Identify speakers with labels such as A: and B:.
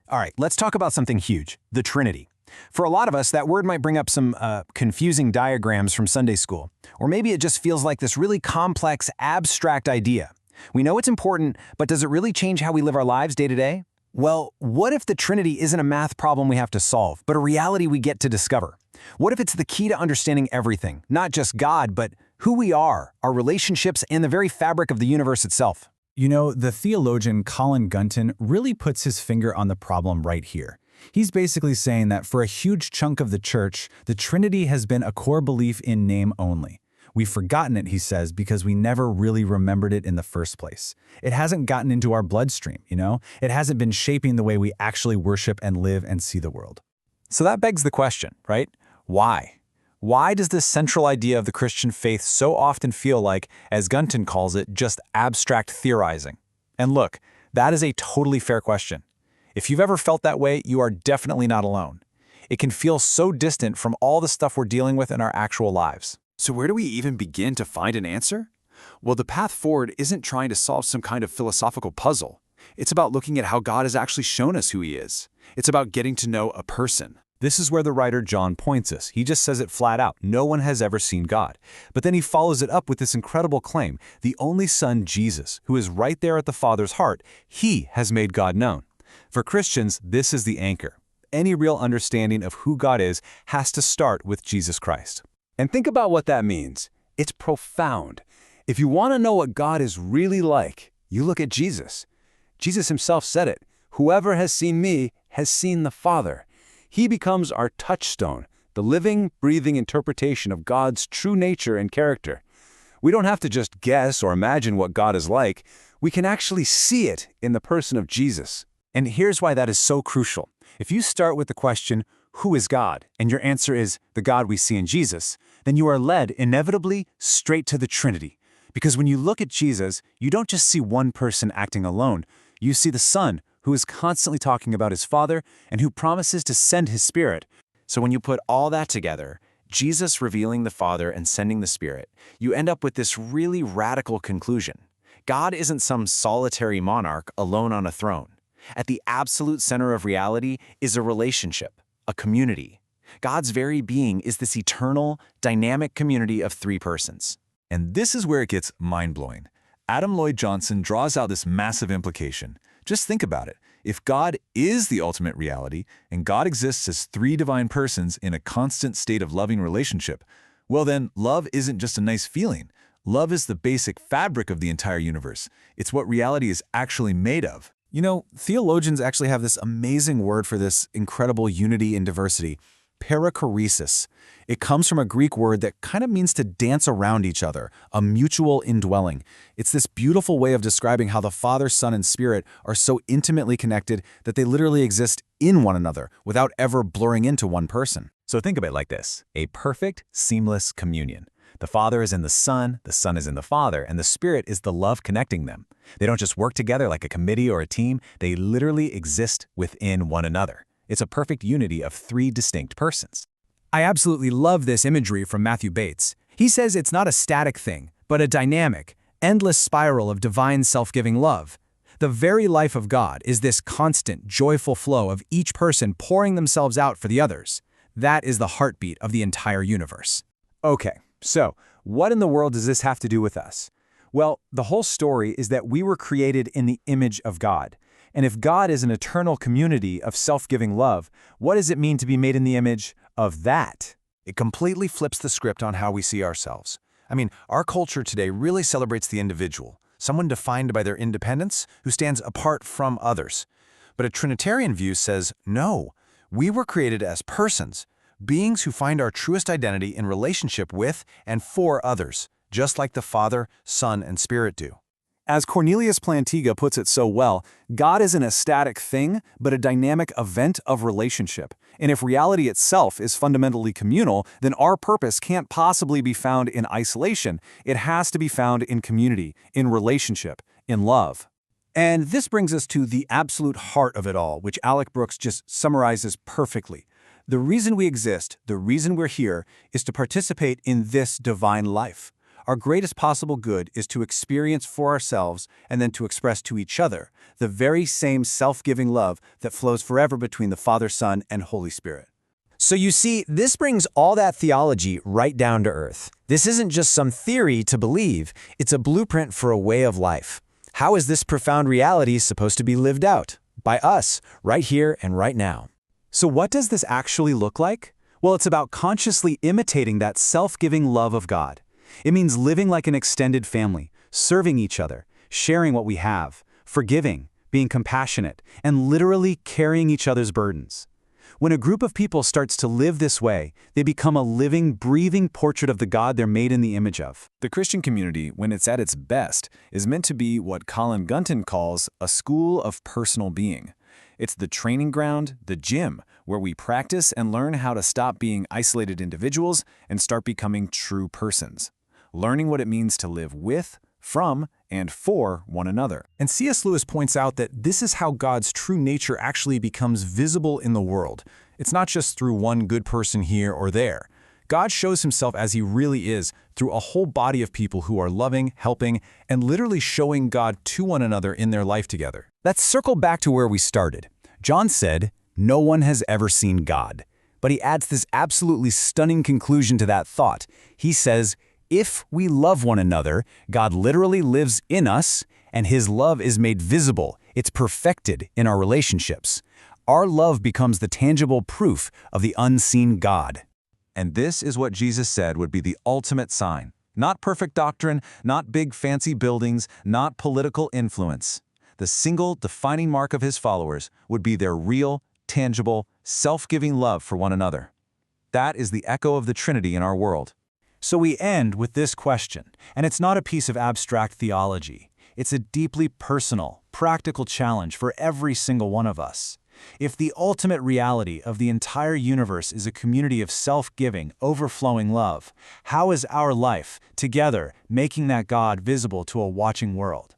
A: All right, let's talk about something huge, the Trinity. For a lot of us, that word might bring up some confusing diagrams from Sunday school. Or maybe it just feels like this really complex, abstract idea. We know it's important, but does it really change how we live our lives day to day? Well, what if the Trinity isn't a math problem we have to solve, but a reality we get to discover? What if it's the key to understanding everything, not just God, but who we are, our relationships, and the very fabric of the universe itself?
B: You know, the theologian Colin Gunton really puts his finger on the problem right here. He's basically saying that for a huge chunk of the church, the Trinity has been a core belief in name only. We've forgotten it, he says, because we never really remembered it in the first place. It hasn't gotten into our bloodstream, you know? It hasn't been shaping the way we actually worship and live and see the world.
C: So that begs the question, right? Why? Why does this central idea of the Christian faith so often feel like, as Gunton calls it, just abstract theorizing? And look, that is a totally fair question. If you've ever felt that way, you are definitely not alone. It can feel so distant from all the stuff we're dealing with in our actual lives.
D: So where do we even begin to find an answer? Well, the path forward isn't trying to solve some kind of philosophical puzzle. It's about looking at how God has actually shown us who He is. It's about getting to know a person.
C: This is where the writer John points us. He just says it flat out. No one has ever seen God. But then he follows it up with this incredible claim. The only Son, Jesus, who is right there at the Father's heart, He has made God known. For Christians, this is the anchor. Any real understanding of who God is has to start with Jesus Christ.
D: And think about what that means. It's profound. If you want to know what God is really like, you look at Jesus. Jesus Himself said it. Whoever has seen me has seen the Father. He becomes our touchstone, the living, breathing interpretation of God's true nature and character. We don't have to just guess or imagine what God is like. We can actually see it in the person of Jesus.
C: And here's why that is so crucial. If you start with the question, who is God? And your answer is the God we see in Jesus, then you are led inevitably straight to the Trinity. Because when you look at Jesus, you don't just see one person acting alone. You see the Son, who is constantly talking about His Father and who promises to send His Spirit. So when you put all that together, Jesus revealing the Father and sending the Spirit, you end up with this really radical conclusion. God isn't some solitary monarch alone on a throne. At the absolute center of reality is a relationship, a community. God's very being is this eternal, dynamic community of three persons.
E: And this is where it gets mind-blowing. Adam Lloyd Johnson draws out this massive implication. Just think about it. If God is the ultimate reality, and God exists as three divine persons in a constant state of loving relationship, well then, love isn't just a nice feeling. Love is the basic fabric of the entire universe. It's what reality is actually made of.
C: You know, theologians actually have this amazing word for this incredible unity and diversity, perichoresis. It comes from a Greek word that kind of means to dance around each other, a mutual indwelling. It's this beautiful way of describing how the Father, Son, and Spirit are so intimately connected that they literally exist in one another without ever blurring into one person.
E: So think of it like this, a perfect, seamless communion. The Father is in the Son is in the Father, and the Spirit is the love connecting them. They don't just work together like a committee or a team, they literally exist within one another. It's a perfect unity of three distinct persons.
A: I absolutely love this imagery from Matthew Bates. He says it's not a static thing, but a dynamic, endless spiral of divine self-giving love. The very life of God is this constant, joyful flow of each person pouring themselves out for the others. That is the heartbeat of the entire universe.
C: Okay, so what in the world does this have to do with us? Well, the whole story is that we were created in the image of God. And if God is an eternal community of self-giving love, what does it mean to be made in the image of that?
F: It completely flips the script on how we see ourselves. I mean, our culture today really celebrates the individual, someone defined by their independence who stands apart from others. But a Trinitarian view says, no, we were created as persons, beings who find our truest identity in relationship with and for others, just like the Father, Son, and Spirit do.
C: As Cornelius Plantinga puts it so well, God isn't a static thing, but a dynamic event of relationship. And if reality itself is fundamentally communal, then our purpose can't possibly be found in isolation. It has to be found in community, in relationship, in love. And this brings us to the absolute heart of it all, which Alec Brooks just summarizes perfectly. The reason we exist, the reason we're here, is to participate in this divine life.
B: Our greatest possible good is to experience for ourselves and then to express to each other the very same self-giving love that flows forever between the Father, Son, and Holy Spirit.
A: So you see, this brings all that theology right down to earth. This isn't just some theory to believe, it's a blueprint for a way of life. How is this profound reality supposed to be lived out? By us, right here and right now.
B: So what does this actually look like? Well, it's about consciously imitating that self-giving love of God. It means living like an extended family, serving each other, sharing what we have, forgiving, being compassionate, and literally carrying each other's burdens. When a group of people starts to live this way, they become a living, breathing portrait of the God they're made in the image of.
E: The Christian community, when it's at its best, is meant to be what Colin Gunton calls a school of personal being. It's the training ground, the gym, where we practice and learn how to stop being isolated individuals and start becoming true persons, learning what it means to live with, from, and for one another.
C: And C.S. Lewis points out that this is how God's true nature actually becomes visible in the world. It's not just through one good person here or there. God shows himself as he really is through a whole body of people who are loving, helping, and literally showing God to one another in their life together.
A: Let's circle back to where we started. John said, "No one has ever seen God." But he adds this absolutely stunning conclusion to that thought. He says, if we love one another, God literally lives in us, and his love is made visible. It's perfected in our relationships. Our love becomes the tangible proof of the unseen God.
E: And this is what Jesus said would be the ultimate sign. Not perfect doctrine, not big fancy buildings, not political influence. The single defining mark of his followers would be their real, tangible, self-giving love for one another. That is the echo of the Trinity in our world.
B: So we end with this question, and it's not a piece of abstract theology. It's a deeply personal, practical challenge for every single one of us. If the ultimate reality of the entire universe is a community of self-giving, overflowing love, how is our life, together, making that God visible to a watching world?